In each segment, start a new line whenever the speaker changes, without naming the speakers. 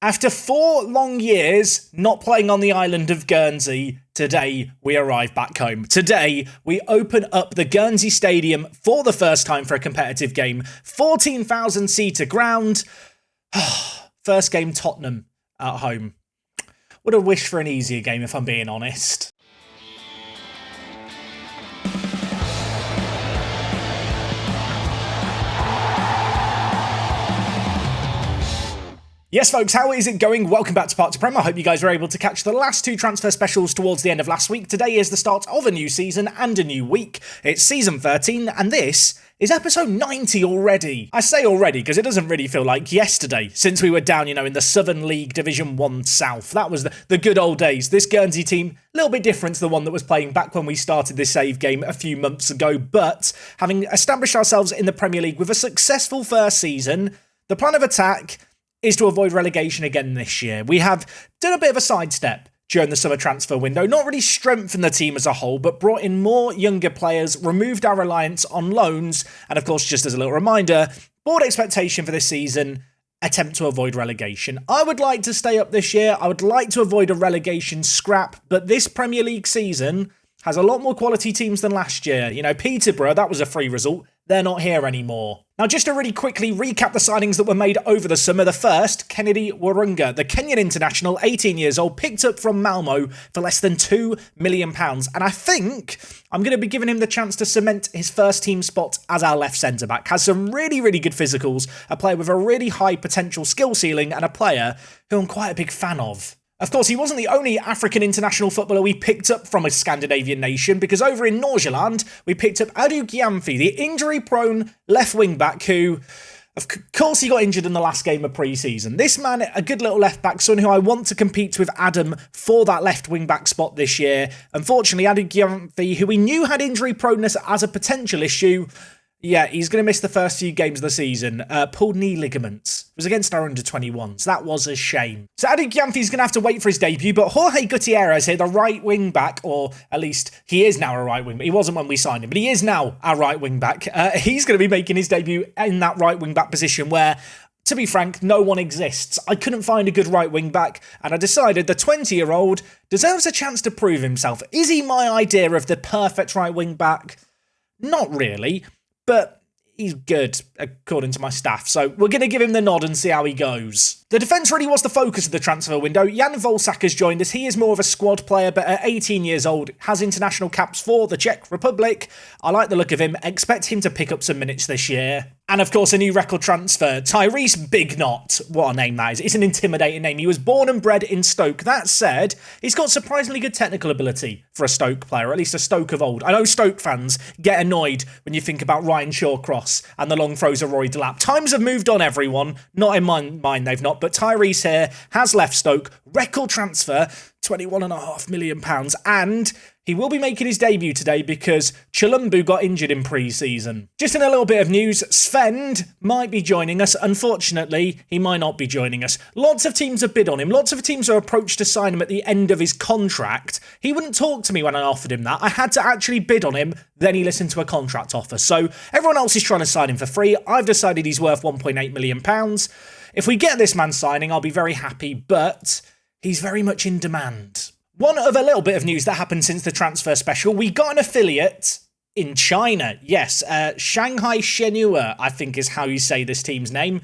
After 4 long years not playing on the island of Guernsey, today we arrive back home. Today we open up the Guernsey Stadium for the first time for a competitive game. 14,000 seater ground. First game Tottenham at home. Would have wished for an easier game if I'm being honest. Yes, folks, how is it going? Welcome back to Prem. I hope you guys were able to catch the last 2 transfer specials towards the end of last week. Today is the start of a new season and a new week. It's season 13, and this is episode 90 already. I say already because it doesn't really feel like yesterday since we were down, in the Southern League Division 1 South. That was the good old days. This Guernsey team, a little bit different to the one that was playing back when we started this save game a few months ago, but having established ourselves in the Premier League with a successful first season, the plan of attack is to avoid relegation again this year. We have done a bit of a sidestep during the summer transfer window, not really strengthened the team as a whole, but brought in more younger players, removed our reliance on loans, and of course, just as a little reminder, board expectation for this season, attempt to avoid relegation. I would like to stay up this year, I would like to avoid a relegation scrap, but this Premier League season has a lot more quality teams than last year. Peterborough, that was a free result. They're not here anymore. Now, just to really quickly recap the signings that were made over the summer. The first, Kennedy Warunga, the Kenyan international, 18 years old, picked up from Malmo for less than £2 million. And I think I'm going to be giving him the chance to cement his first team spot as our left centre-back. Has some really, really good physicals, a player with a really high potential skill ceiling, and a player who I'm quite a big fan of. Of course, he wasn't the only African international footballer we picked up from a Scandinavian nation, because over in Norgeland, we picked up Addons, the injury-prone left wing-back who, of course, he got injured in the last game of pre-season. This man, a good little left-back, someone who I want to compete with Addons for that left wing-back spot this year. Unfortunately, Addons, who we knew had injury proneness as a potential issue, yeah, he's going to miss the first few games of the season. Pulled knee ligaments. It was against our under-21s. That was a shame. So Addons is going to have to wait for his debut, but Jorge Gutierrez here, the right wing-back, or at least he is now a right wing-back. He wasn't when we signed him, but he is now our right wing-back. He's going to be making his debut in that right wing-back position where, to be frank, no one exists. I couldn't find a good right wing-back, and I decided the 20-year-old deserves a chance to prove himself. Is he my idea of the perfect right wing-back? Not really. But he's good, according to my staff, so we're going to give him the nod and see how he goes. The defence really was the focus of the transfer window. Jan Volsak has joined us. He is more of a squad player, but at 18 years old, has international caps for the Czech Republic. I like the look of him. Expect him to pick up some minutes this year. And of course, a new record transfer, Tyrese Bignot. What a name that is. It's an intimidating name. He was born and bred in Stoke. That said, he's got surprisingly good technical ability for a Stoke player, or at least a Stoke of old. I know Stoke fans get annoyed when you think about Ryan Shawcross and the long throws of Roy Delap. Times have moved on, everyone. Not in my mind, they've not. But Tyrese here has left Stoke. Record transfer, £21.5 million. And he will be making his debut today because Chilumbu got injured in pre-season. Just in a little bit of news, Svend might be joining us. Unfortunately, he might not be joining us. Lots of teams have bid on him. Lots of teams are approached to sign him at the end of his contract. He wouldn't talk to me when I offered him that. I had to actually bid on him, then he listened to a contract offer. So everyone else is trying to sign him for free. I've decided he's worth £1.8 million. If we get this man signing, I'll be very happy, but he's very much in demand. One other little bit of news that happened since the transfer special, we got an affiliate in China. Yes, Shanghai Shenhua, I think is how you say this team's name.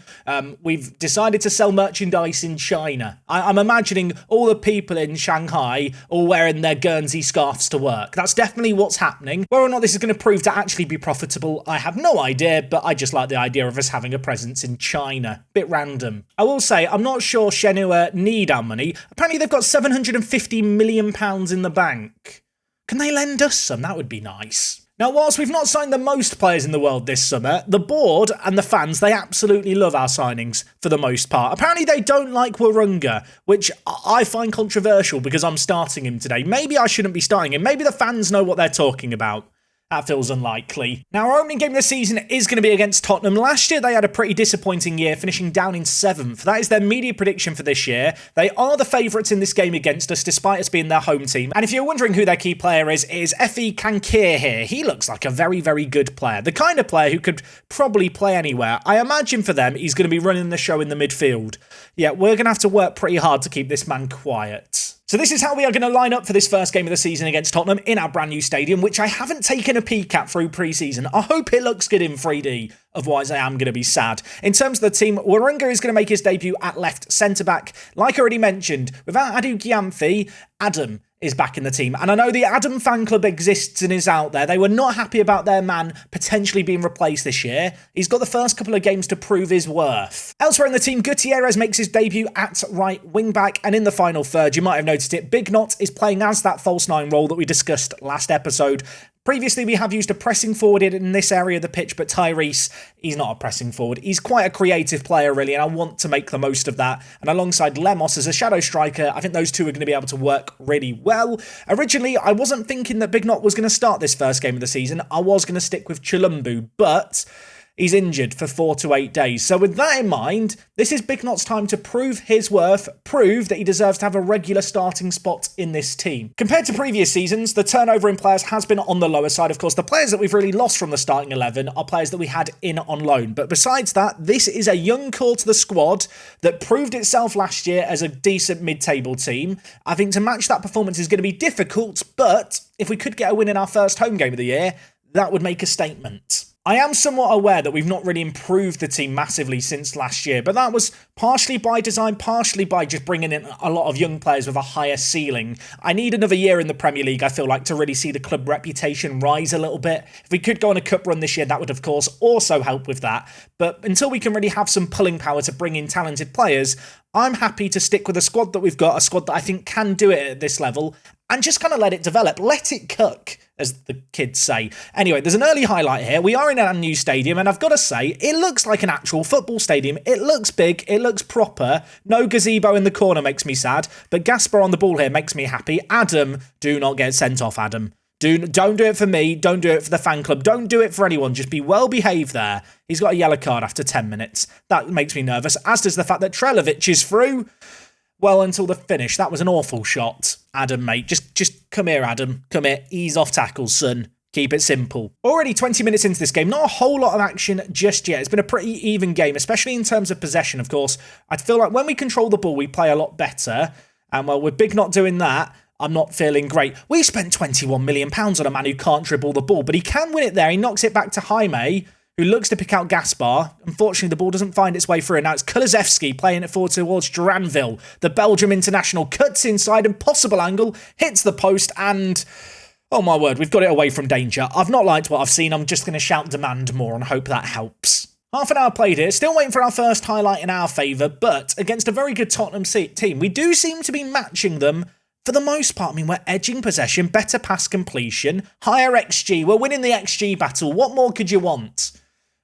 We've decided to sell merchandise in China. I'm imagining all the people in Shanghai all wearing their Guernsey scarves to work. That's definitely what's happening. Whether or not this is going to prove to actually be profitable, I have no idea, but I just like the idea of us having a presence in China. Bit random. I will say, I'm not sure Shenhua need our money. Apparently they've got £750 million in the bank. Can they lend us some? That would be nice. Now, whilst we've not signed the most players in the world this summer, the board and the fans, they absolutely love our signings for the most part. Apparently, they don't like Warunga, which I find controversial because I'm starting him today. Maybe I shouldn't be starting him. Maybe the fans know what they're talking about. That feels unlikely. Now, our opening game of the season is going to be against Tottenham. Last year, they had a pretty disappointing year, finishing down in 7th. That is their media prediction for this year. They are the favourites in this game against us, despite us being their home team. And if you're wondering who their key player is, it is Efe Kankir here. He looks like a very, very good player. The kind of player who could probably play anywhere. I imagine for them, he's going to be running the show in the midfield. Yeah, we're going to have to work pretty hard to keep this man quiet. So this is how we are going to line up for this first game of the season against Tottenham in our brand new stadium, which I haven't taken a peek at through pre-season. I hope it looks good in 3D, otherwise I am going to be sad. In terms of the team, Warunga is going to make his debut at left centre-back. Like I already mentioned, without Adu Gyamfi, Adam is back in the team. And I know the Adam fan club exists and is out there. They were not happy about their man potentially being replaced this year. He's got the first couple of games to prove his worth. Elsewhere in the team, Gutierrez makes his debut at right wing-back. And in the final third, you might have noticed it, Big Knot is playing as that false 9 role that we discussed last episode. Previously, we have used a pressing forward in this area of the pitch, but Tyrese, he's not a pressing forward. He's quite a creative player, really, and I want to make the most of that. And alongside Lemos as a shadow striker, I think those two are going to be able to work really well. Originally, I wasn't thinking that Big Knot was going to start this first game of the season. I was going to stick with Chilumbu, but he's injured for 4 to 8 days. So with that in mind, this is Big Knot's time to prove his worth, prove that he deserves to have a regular starting spot in this team. Compared to previous seasons, the turnover in players has been on the lower side. Of course, the players that we've really lost from the starting 11 are players that we had in on loan. But besides that, this is a young core to the squad that proved itself last year as a decent mid-table team. I think to match that performance is going to be difficult, but if we could get a win in our first home game of the year, that would make a statement. I am somewhat aware that we've not really improved the team massively since last year, but that was partially by design, partially by just bringing in a lot of young players with a higher ceiling. I need another year in the Premier League, I feel like, to really see the club reputation rise a little bit. If we could go on a cup run this year, that would, of course, also help with that. But until we can really have some pulling power to bring in talented players, I'm happy to stick with a squad that we've got, a squad that I think can do it at this level, and just kind of let it develop. Let it cook, as the kids say. Anyway, there's an early highlight here. We are in a new stadium, and I've got to say, it looks like an actual football stadium. It looks big. It looks proper. No gazebo in the corner makes me sad, but Gaspar on the ball here makes me happy. Adam, do not get sent off, Adam. Don't do it for me. Don't do it for the fan club. Don't do it for anyone. Just be well behaved there. He's got a yellow card after 10 minutes. That makes me nervous, as does the fact that Trelovic is through. Well, until the finish. That was an awful shot. Adam, mate. Just come here, Adam. Come here. Ease off tackles, son. Keep it simple. Already 20 minutes into this game. Not a whole lot of action just yet. It's been a pretty even game, especially in terms of possession, of course. I feel like when we control the ball, we play a lot better. And, well, with Big not doing that, I'm not feeling great. We spent £21 million on a man who can't dribble the ball, but he can win it there. He knocks it back to Jaime, who looks to pick out Gaspar. Unfortunately, the ball doesn't find its way through. And now it's Kulusevski playing it forward towards Duranville. The Belgium international cuts inside, impossible angle, hits the post, and oh my word, we've got it away from danger. I've not liked what I've seen. I'm just going to shout demand more and hope that helps. Half an hour played here, still waiting for our first highlight in our favour, but against a very good Tottenham team, we do seem to be matching them for the most part. I mean, we're edging possession, better pass completion, higher XG. We're winning the XG battle. What more could you want?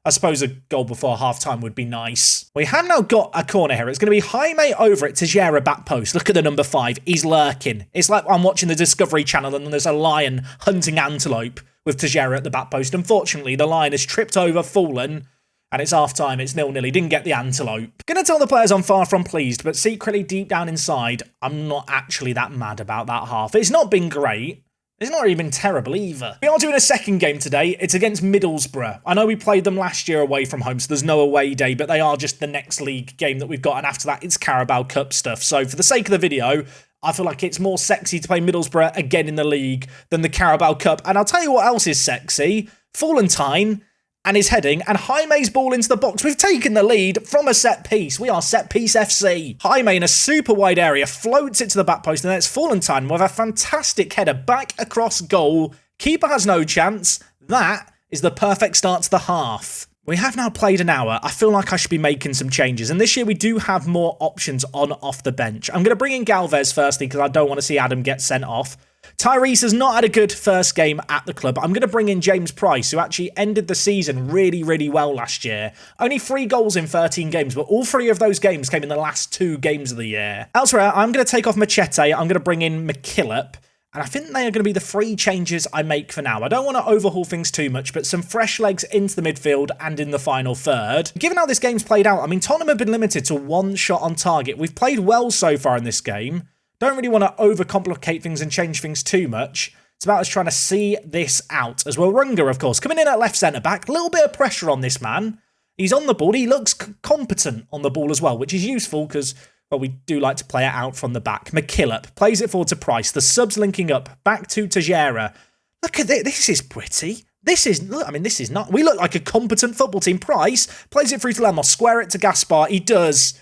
I suppose a goal before half-time would be nice. We have now got a corner here. It's going to be Jaime over at Tejera back post. Look at the number 5. He's lurking. It's like I'm watching the Discovery Channel and there's a lion hunting antelope with Tejera at the back post. Unfortunately, the lion has tripped over, fallen, and it's half-time. It's 0-0. He didn't get the antelope. Gonna tell the players I'm far from pleased, but secretly deep down inside, I'm not actually that mad about that half. It's not been great. It's not even terrible either. We are doing a second game today. It's against Middlesbrough. I know we played them last year away from home, so there's no away day, but they are just the next league game that we've got, and after that, it's Carabao Cup stuff. So for the sake of the video, I feel like it's more sexy to play Middlesbrough again in the league than the Carabao Cup. And I'll tell you what else is sexy. Florentine and his heading, and Jaime's ball into the box. We've taken the lead from a set piece. We are set piece FC. Jaime in a super wide area floats it to the back post, and then it's Florentine with a fantastic header back across goal. Keeper has no chance. That is the perfect start to the half. We have now played an hour. I feel like I should be making some changes, and this year we do have more options on off the bench. I'm going to bring in Galvez firstly because I don't want to see Adam get sent off. Tyrese has not had a good first game at the club. I'm going to bring in James Price, who actually ended the season really, really well last year. Only 3 goals in 13 games, but all 3 of those games came in the last 2 games of the year. Elsewhere, I'm going to take off Machete. I'm going to bring in McKillop. And I think they are going to be the 3 changes I make for now. I don't want to overhaul things too much, but some fresh legs into the midfield and in the final third. Given how this game's played out, I mean, Tottenham have been limited to 1 shot on target. We've played well so far in this game. Don't really want to overcomplicate things and change things too much. It's about us trying to see this out. As well, Runga, of course, coming in at left centre-back. A little bit of pressure on this man. He's on the ball. He looks competent on the ball as well, which is useful because, well, we do like to play it out from the back. McKillop plays it forward to Price. The subs linking up. Back to Tejera. Look at this. This is pretty. This is not... We look like a competent football team. Price plays it through to Lemos. Square it to Gaspar. He does.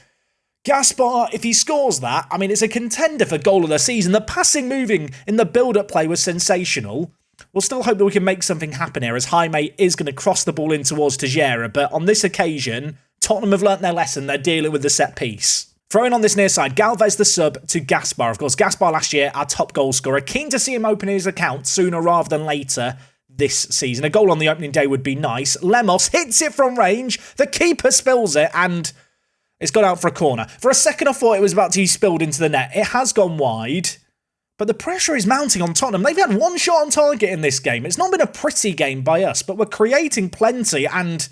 Gaspar, if he scores that, I mean, it's a contender for goal of the season. The passing moving in the build-up play was sensational. We'll still hope that we can make something happen here as Jaime is going to cross the ball in towards Tejera, but on this occasion, Tottenham have learnt their lesson. They're dealing with the set piece. Throwing on this near side, Galvez the sub to Gaspar. Of course, Gaspar last year, our top goal scorer. Keen to see him open his account sooner rather than later this season. A goal on the opening day would be nice. Lemos hits it from range. The keeper spills it and it's gone out for a corner. For a second, I thought it was about to be spilled into the net. It has gone wide. But the pressure is mounting on Tottenham. They've had 1 shot on target in this game. It's not been a pretty game by us, but we're creating plenty. And,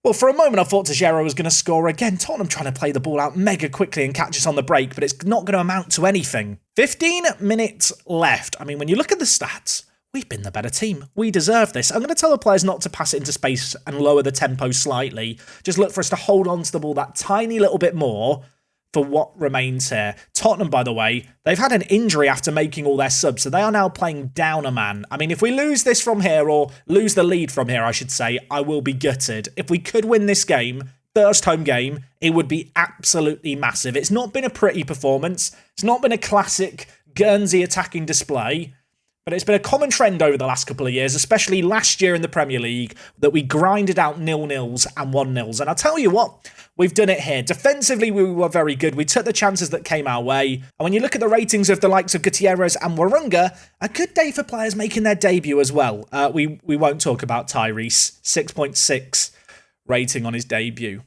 well, for a moment I thought Tejera was going to score again. Tottenham trying to play the ball out mega quickly and catch us on the break, but it's not going to amount to anything. 15 minutes left. I mean, when you look at the stats, we've been the better team. We deserve this. I'm going to tell the players not to pass it into space and lower the tempo slightly. Just look for us to hold on to the ball that tiny little bit more for what remains here. Tottenham, by the way, they've had an injury after making all their subs, so they are now playing down a man. I mean, if we lose this from here, or lose the lead from here, I should say, I will be gutted. If we could win this game, first home game, it would be absolutely massive. It's not been a pretty performance. It's not been a classic Guernsey attacking display. But it's been a common trend over the last couple of years, especially last year in the Premier League, that we grinded out 0-0s and 1-0s. And I'll tell you what, we've done it here. Defensively, we were very good. We took the chances that came our way. And when you look at the ratings of the likes of Gutierrez and Warunga, a good day for players making their debut as well. We won't talk about Tyrese. 6.6 rating on his debut.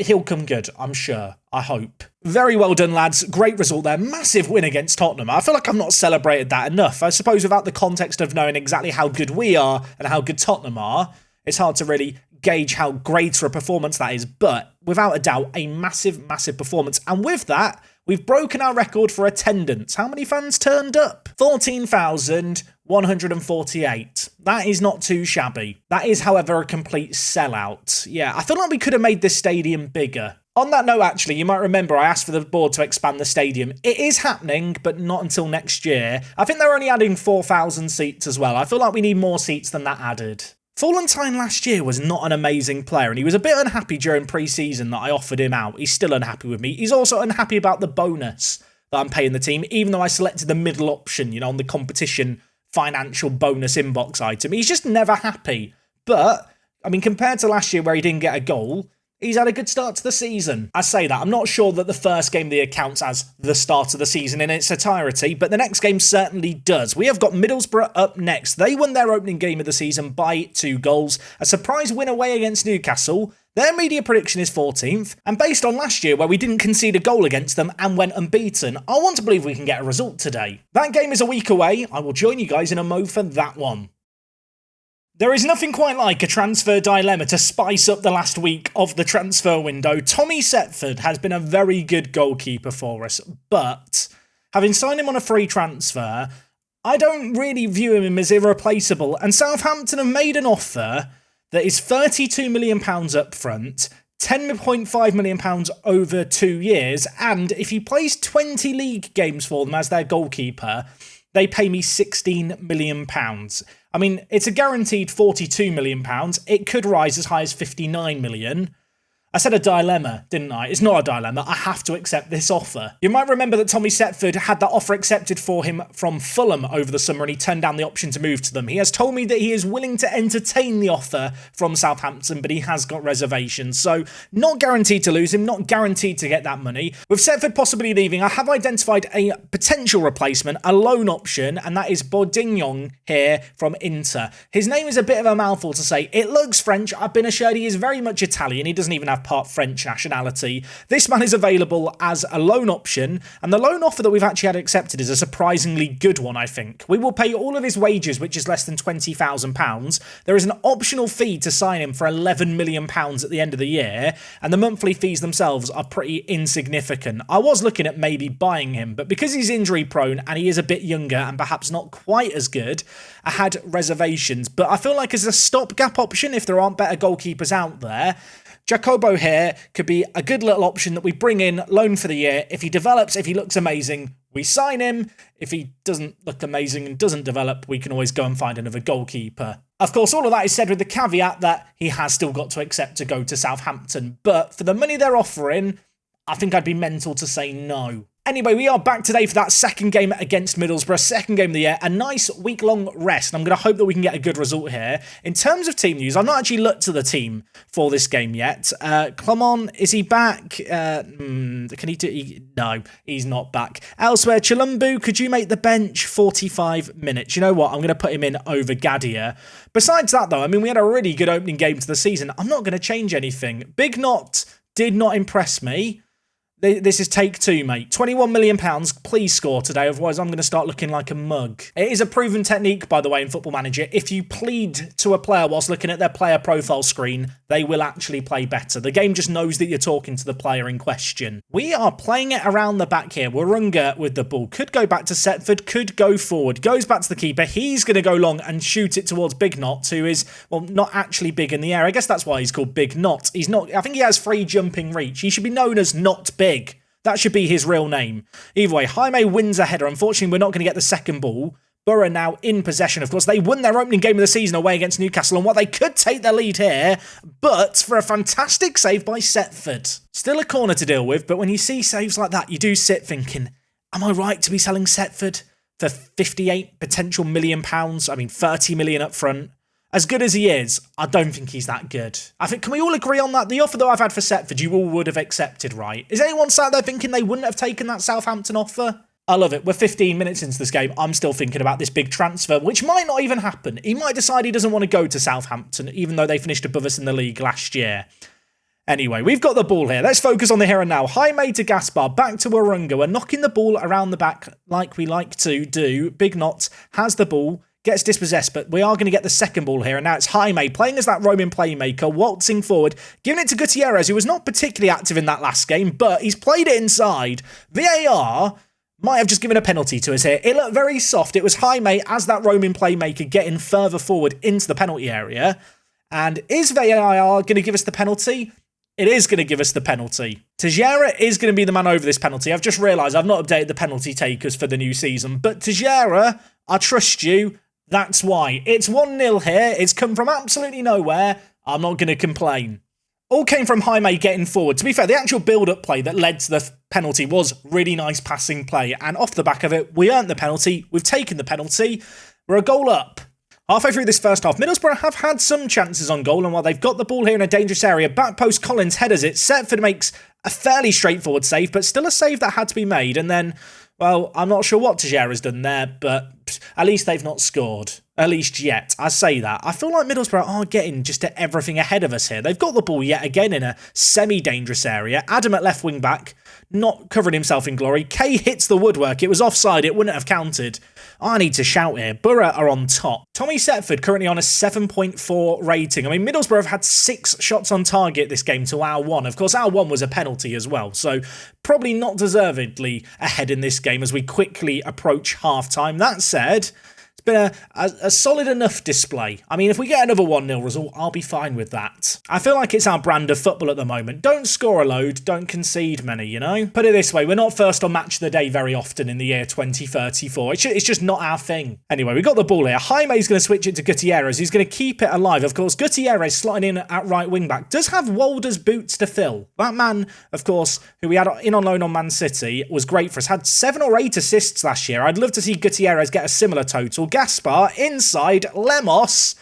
He'll come good, I'm sure. I hope. Very well done, lads. Great result there. Massive win against Tottenham. I feel like I've not celebrated that enough. I suppose without the context of knowing exactly how good we are and how good Tottenham are, it's hard to really gauge how great a performance that is. But without a doubt, a massive, massive performance. And with that, we've broken our record for attendance. How many fans turned up? 14,148. That is not too shabby. That is, however, a complete sellout. Yeah, I feel like we could have made this stadium bigger. On that note, actually, you might remember I asked for the board to expand the stadium. It is happening, but not until next year. I think they're only adding 4,000 seats as well. I feel like we need more seats than that added. Valentine last year was not an amazing player, and he was a bit unhappy during pre-season that I offered him out. He's still unhappy with me. He's also unhappy about the bonus that I'm paying the team, even though I selected the middle option, you know, on the competition financial bonus inbox item. He's just never happy. But, I mean, compared to last year where he didn't get a goal, he's had a good start to the season. I say that, I'm not sure that the first game of the year counts as the start of the season in its entirety, but the next game certainly does. We have got Middlesbrough up next. They won their opening game of the season by 2 goals. A surprise win away against Newcastle. Their media prediction is 14th, and based on last year where we didn't concede a goal against them and went unbeaten, I want to believe we can get a result today. That game is a week away. I will join you guys in a mo for that one. There is nothing quite like a transfer dilemma to spice up the last week of the transfer window. Tommy Setford has been a very good goalkeeper for us, but having signed him on a free transfer, I don't really view him as irreplaceable, and Southampton have made an offer that is £32 million up front, £10.5 million over 2 years, and if he plays 20 league games for them as their goalkeeper, they pay me £16 million. I mean, it's a guaranteed £42 million. It could rise as high as £59 million. I said a dilemma, didn't I? It's not a dilemma. I have to accept this offer. You might remember that Tommy Setford had that offer accepted for him from Fulham over the summer and he turned down the option to move to them. He has told me that he is willing to entertain the offer from Southampton, but he has got reservations. So, not guaranteed to lose him, not guaranteed to get that money. With Setford possibly leaving, I have identified a potential replacement, a loan option, and that is Bordignon here from Inter. His name is a bit of a mouthful to say. It looks French. I've been assured he is very much Italian. He doesn't even have have part French nationality. This man is available as a loan option, and the loan offer that we've actually had accepted is a surprisingly good one, I think. We will pay all of his wages, which is less than £20,000. There is an optional fee to sign him for £11 million at the end of the year, and the monthly fees themselves are pretty insignificant. I was looking at maybe buying him, but because he's injury prone and he is a bit younger and perhaps not quite as good, I had reservations. But I feel like as a stopgap option, if there aren't better goalkeepers out there, Jacobo here could be a good little option that we bring in, loan for the year. If he develops, if he looks amazing, we sign him. If he doesn't look amazing and doesn't develop, we can always go and find another goalkeeper. Of course, all of that is said with the caveat that he has still got to accept to go to Southampton. But for the money they're offering, I think I'd be mental to say no. Anyway, we are back today for that second game against Middlesbrough, second game of the year, a nice week-long rest, and I'm going to hope that we can get a good result here. In terms of team news, I've not actually looked at the team for this game yet. Clement, is he back? Can he do... No, he's not back. Elsewhere, Chilumbu, could you make the bench 45 minutes? You know what? I'm going to put him in over Gadia. Besides that, though, I mean, we had a really good opening game to the season. I'm not going to change anything. Big Knot did not impress me. This is take two, mate. £21 million, please score today, otherwise I'm going to start looking like a mug. It is a proven technique, by the way, in Football Manager. If you plead to a player whilst looking at their player profile screen, they will actually play better. The game just knows that you're talking to the player in question. We are playing it around the back here. Warunga with the ball. Could go back to Setford, could go forward. Goes back to the keeper. He's going to go long and shoot it towards Big Knot, who is, well, not actually big in the air. I guess that's why he's called Big Knot. He's not, I think he has free jumping reach. He should be known as Not Big. That should be his real name. Either way, Jaime wins a header. Unfortunately, we're not going to get the second ball. Borough now in possession. Of course, they won their opening game of the season away against Newcastle, and what they could take the lead here, but for a fantastic save by Setford. Still a corner to deal with, but when you see saves like that, you do sit thinking, am I right to be selling Setford for 58 potential million pounds? I mean, 30 million up front. As good as he is, I don't think he's that good. I think, can we all agree on that? The offer that I've had for Setford, you all would have accepted, right? Is anyone sat there thinking they wouldn't have taken that Southampton offer? I love it. We're 15 minutes into this game. I'm still thinking about this big transfer, which might not even happen. He might decide he doesn't want to go to Southampton, even though they finished above us in the league last year. Anyway, we've got the ball here. Let's focus on the here and now. Jaime to Gaspar, back to Warunga. We're knocking the ball around the back like we like to do. Big Knot has the ball. Gets dispossessed, but we are going to get the second ball here, and now it's Jaime playing as that roaming playmaker, waltzing forward, giving it to Gutierrez, who was not particularly active in that last game, but he's played it inside. VAR might have just given a penalty to us here. It looked very soft. It was Jaime as that roaming playmaker getting further forward into the penalty area, and is VAR going to give us the penalty? It is going to give us the penalty. Tejera is going to be the man over this penalty. I've just realised I've not updated the penalty takers for the new season, but Tejera, I trust you. That's why. It's 1-0 here. It's come from absolutely nowhere. I'm not going to complain. All came from Jaime getting forward. To be fair, the actual build-up play that led to the penalty was really nice passing play. And off the back of it, we earned the penalty. We've taken the penalty. We're a goal up. Halfway through this first half, Middlesbrough have had some chances on goal. And while they've got the ball here in a dangerous area, back post Collins headers it. Setford makes a fairly straightforward save, but still a save that had to be made. And then, well, I'm not sure what Tejera's done there, but at least they've not scored. At least yet. I say that. I feel like Middlesbrough are getting just everything ahead of us here. They've got the ball yet again in a semi-dangerous area. Adam at left wing back, not covering himself in glory. Kay hits the woodwork. It was offside. It wouldn't have counted. I need to shout here. Borough are on top. Tommy Setford currently on a 7.4 rating. I mean, Middlesbrough have had 6 shots on target this game to our 1. Of course, our 1 was a penalty as well. So probably not deservedly ahead in this game as we quickly approach half-time. That said, it's been a solid enough display. I mean, if we get another 1-0 result, I'll be fine with that. I feel like it's our brand of football at the moment. Don't score a load, don't concede many, you know? Put it this way, we're not first on match of the day very often in the year 2034. It's just not our thing. Anyway, we got the ball here. Jaime's going to switch it to Gutierrez. He's going to keep it alive. Of course, Gutierrez slotting in at right wing back does have Walder's boots to fill. That man, of course, who we had in on loan on Man City, was great for us. Had 7 or 8 assists last year. I'd love to see Gutierrez get a similar total. Gaspar inside Lemos.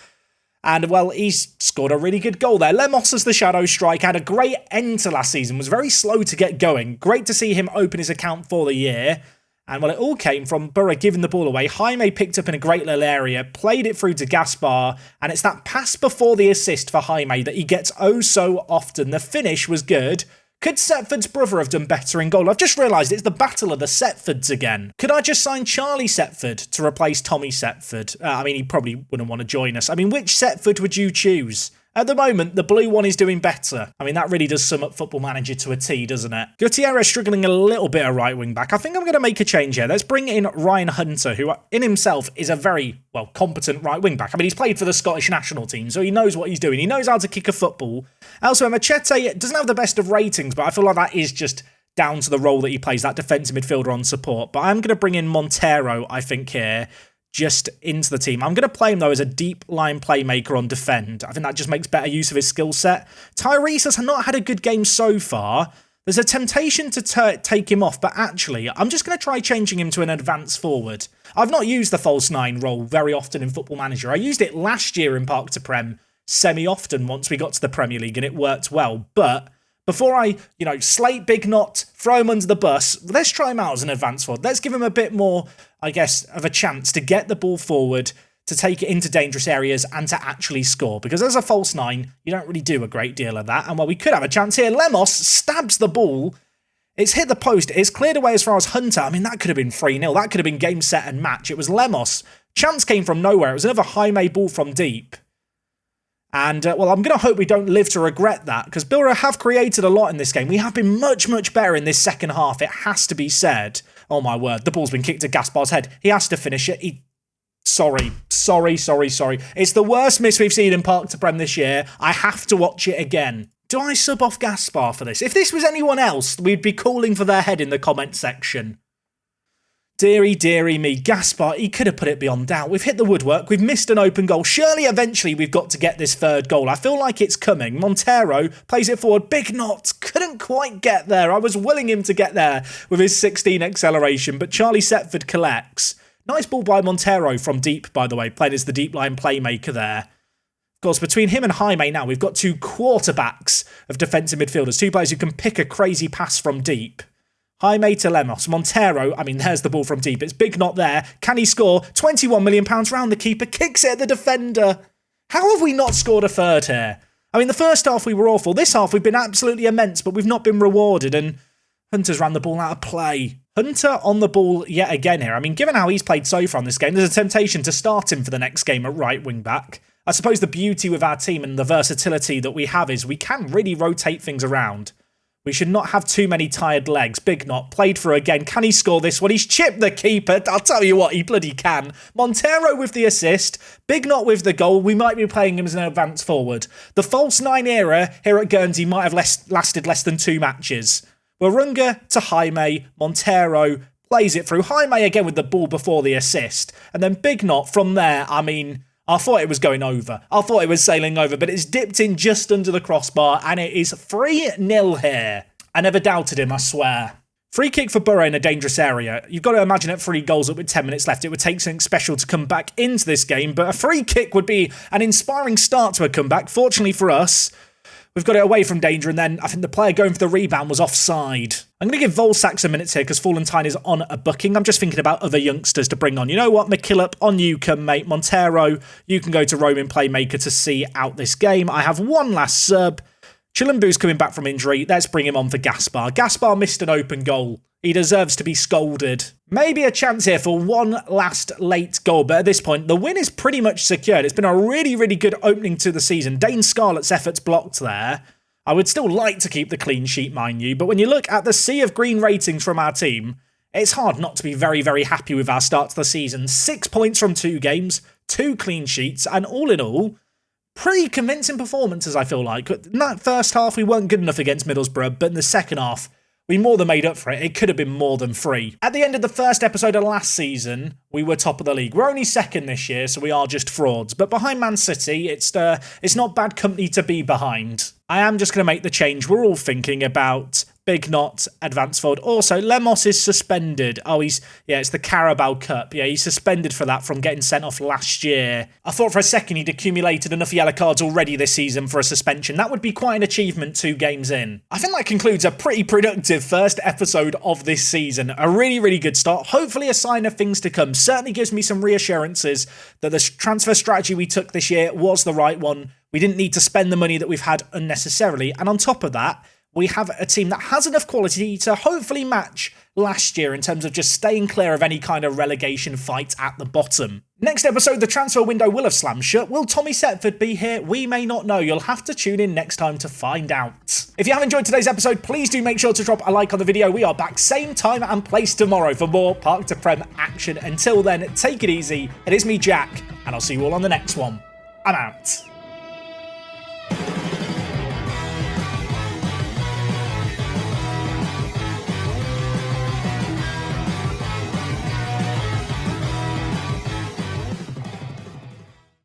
And, well, he's scored a really good goal there. Lemos as the shadow strike had a great end to last season. Was very slow to get going. Great to see him open his account for the year. And well, it all came from Borough giving the ball away. Jaime picked up in a great little area, played it through to Gaspar, and it's that pass before the assist for Jaime that he gets oh so often. The finish was good. Could Setford's brother have done better in goal? I've just realised it's the battle of the Setfords again. Could I just sign Charlie Setford to replace Tommy Setford? I mean, he probably wouldn't want to join us. I mean, which Setford would you choose? At the moment, the blue one is doing better. I mean, that really does sum up Football Manager to a T, doesn't it? Gutierrez struggling a little bit of right wing back. I think I'm going to make a change here. Let's bring in Ryan Hunter, who in himself is a very, well, competent right wing back. I mean, he's played for the Scottish national team, so he knows what he's doing. He knows how to kick a football. Elsewhere, Machete doesn't have the best of ratings, but I feel like that is just down to the role that he plays, that defensive midfielder on support. But I'm going to bring in Montero, I think, here, just into the team. I'm going to play him, though, as a deep line playmaker on defend. I think that just makes better use of his skill set. Tyrese has not had a good game so far. There's a temptation to take him off, but actually, I'm just going to try changing him to an advanced forward. I've not used the false nine role very often in Football Manager. I used it last year in Park to Prem semi-often once we got to the Premier League, and it worked well. But before I, slate Big Knot, throw him under the bus, let's try him out as an advanced forward. Let's give him a bit more, I guess, of a chance to get the ball forward, to take it into dangerous areas and to actually score. Because as a false nine, you don't really do a great deal of that. And while we could have a chance here, Lemos stabs the ball. It's hit the post. It's cleared away as far as Hunter. I mean, that could have been 3-0. That could have been game, set and match. It was Lemos. Chance came from nowhere. It was another Jaime ball from deep. And, well, I'm going to hope we don't live to regret that, because Borough have created a lot in this game. We have been much, much better in this second half. It has to be said. Oh, my word. The ball's been kicked at Gaspar's head. He has to finish it. Sorry. It's the worst miss we've seen in Park to Prem this year. I have to watch it again. Do I sub off Gaspar for this? If this was anyone else, we'd be calling for their head in the comment section. Deary me, Gaspar, he could have put it beyond doubt. We've hit the woodwork, we've missed an open goal. Surely eventually we've got to get this third goal. I feel like it's coming. Montero plays it forward. Big Knot couldn't quite get there. I was willing him to get there with his 16 acceleration, but Charlie Setford collects. Nice ball by Montero from deep, by the way, playing as the deep line playmaker there. Of course, between him and Jaime now, we've got two quarterbacks of defensive midfielders, two players who can pick a crazy pass from deep. Jaime to Lemos. Montero, I mean, there's the ball from deep. It's Big Knot there. Can he score? £21 million round the keeper. Kicks it at the defender. How have we not scored a third here? I mean, the first half we were awful. This half we've been absolutely immense, but we've not been rewarded. And Hunter's ran the ball out of play. Hunter on the ball yet again here. I mean, given how he's played so far in this game, there's a temptation to start him for the next game at right wing back. I suppose the beauty with our team and the versatility that we have is we can really rotate things around. We should not have too many tired legs. Big Knot played for again. Can he score this one? He's chipped the keeper. I'll tell you what, he bloody can. Montero with the assist. Big Knot with the goal. We might be playing him as an advanced forward. The false nine era here at Guernsey might have lasted less than 2 matches. Warunga to Jaime. Montero plays it through. Jaime again with the ball before the assist. And then Big Knot from there, I mean, I thought it was going over. I thought it was sailing over, but it's dipped in just under the crossbar, and it is 3-0 here. I never doubted him, I swear. Free kick for Borough in a dangerous area. You've got to imagine at 3 goals up with 10 minutes left, it would take something special to come back into this game, but a free kick would be an inspiring start to a comeback. Fortunately for us, we've got it away from danger, and then I think the player going for the rebound was offside. I'm going to give Volsack some minutes here because Fallentine is on a booking. I'm just thinking about other youngsters to bring on. You know what, McKillop, on you come, mate. Montero, you can go to Roman Playmaker to see out this game. I have one last sub. Chilambu's coming back from injury. Let's bring him on for Gaspar. Gaspar missed an open goal. He deserves to be scolded. Maybe a chance here for one last late goal, but at this point, the win is pretty much secured. It's been a really, really good opening to the season. Dane Scarlett's efforts blocked there. I would still like to keep the clean sheet, mind you, but when you look at the sea of green ratings from our team, it's hard not to be very, very happy with our start to the season. 6 points from 2 games, 2 clean sheets, and all in all, pretty convincing performances, I feel like. In that first half, we weren't good enough against Middlesbrough, but in the second half, we more than made up for it. It could have been more than 3. At the end of the first episode of last season, we were top of the league. We're only second this year, so we are just frauds. But behind Man City, it's not bad company to be behind. I am just going to make the change we're all thinking about Big not advanced forward. Also, Lemos is suspended. Oh, it's the Carabao Cup. Yeah, he's suspended for that from getting sent off last year. I thought for a second he'd accumulated enough yellow cards already this season for a suspension. That would be quite an achievement 2 games in. I think that concludes a pretty productive first episode of this season. A really, really good start. Hopefully a sign of things to come. Certainly gives me some reassurances that the transfer strategy we took this year was the right one. We didn't need to spend the money that we've had unnecessarily. And on top of that, we have a team that has enough quality to hopefully match last year in terms of just staying clear of any kind of relegation fight at the bottom. Next episode, the transfer window will have slammed shut. Will Tommy Setford be here? We may not know. You'll have to tune in next time to find out. If you have enjoyed today's episode, please do make sure to drop a like on the video. We are back same time and place tomorrow for more Park to Prem action. Until then, take it easy. It is me, Jack, and I'll see you all on the next one. I'm out.